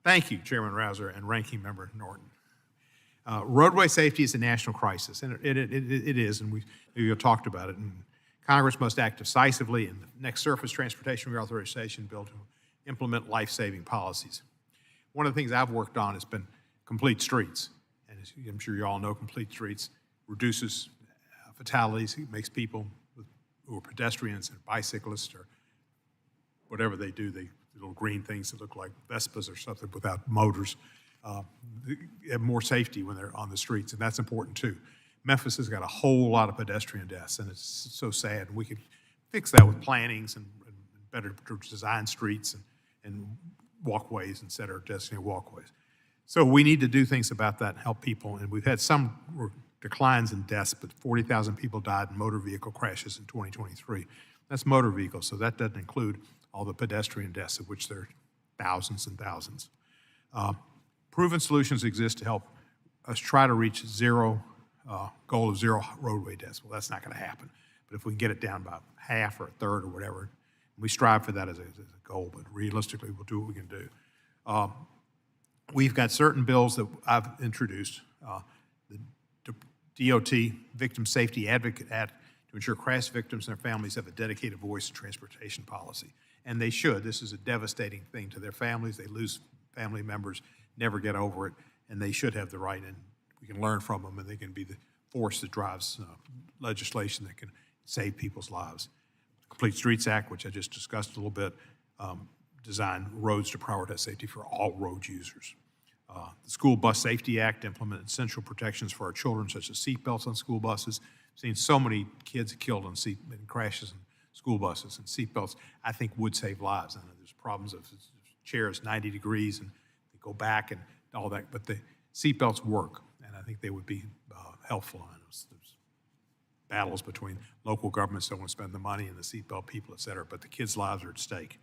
Thank you, Chairman Rouser and Ranking Member Norton. Roadway safety is a national crisis, and it is, and we've talked about it. And Congress must act decisively in the next Surface Transportation Reauthorization Bill to implement life-saving policies. One of the things I've worked on has been complete streets. And as I'm sure you all know, complete streets reduces fatalities. It makes people who are pedestrians and bicyclists or whatever they do, the little green things that look like Vespas or something without motors, have more safety when they're on the streets, and that's important too. Memphis has got a whole lot of pedestrian deaths, and it's so sad. And we could fix that with plannings and better design streets and walkways instead of designated walkways. So we need to do things about that and help people. And we've had some declines in deaths, but 40,000 people died in motor vehicle crashes in 2023. That's motor vehicles, so that doesn't include all the pedestrian deaths, of which there are thousands and thousands. Proven solutions exist to help us try to reach goal of zero roadway deaths. Well, that's not going to happen. But if we can get it down by half or a third or whatever, we strive for that as a goal, but realistically, we'll do what we can do. We've got certain bills that I've introduced. The DOT Victim Safety Advocate Act to ensure crash victims and their families have a dedicated voice in transportation policy. And they should. This is a devastating thing to their families. They lose family members, never get over it, and they should have the right, and we can learn from them, and they can be the force that drives legislation that can save people's lives. Complete Streets Act, which I just discussed a little bit, design roads to prioritize safety for all road users. The School Bus Safety Act implement essential protections for our children, such as seatbelts on school buses. I've seen so many kids killed in crashes in school buses, and seatbelts, I think, would save lives. I know there's problems of chairs 90 degrees and they go back and all that, but the seatbelts work, and I think they would be helpful. And there's battles between local governments that don't want to spend the money and the seatbelt people, et cetera, but the kids' lives are at stake.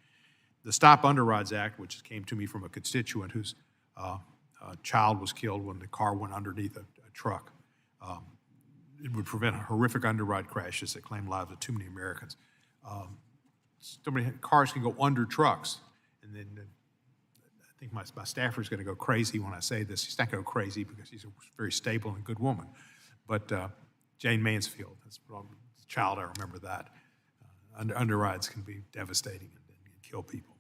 The Stop Underrides Act, which came to me from a constituent whose child was killed when the car went underneath a truck. It would prevent horrific underride crashes that claim lives of too many Americans. So many cars can go under trucks, and then I think my staffer is going to go crazy when I say this. He's not going to go crazy because he's a very stable and good woman, but Jane Mansfield, that's the child, I remember that. Underrides can be devastating and kill people.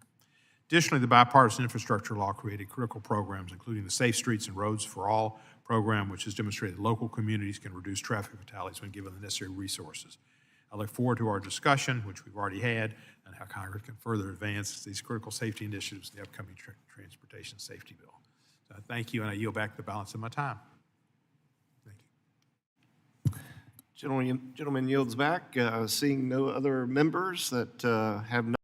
Additionally, the bipartisan infrastructure law created critical programs, including the Safe Streets and Roads for All program, which has demonstrated local communities can reduce traffic fatalities when given the necessary resources. I look forward to our discussion, which we've already had, and how Congress can further advance these critical safety initiatives in the upcoming Transportation Safety Bill. So thank you, and I yield back the balance of my time. Thank you. Gentleman yields back. Seeing no other members that have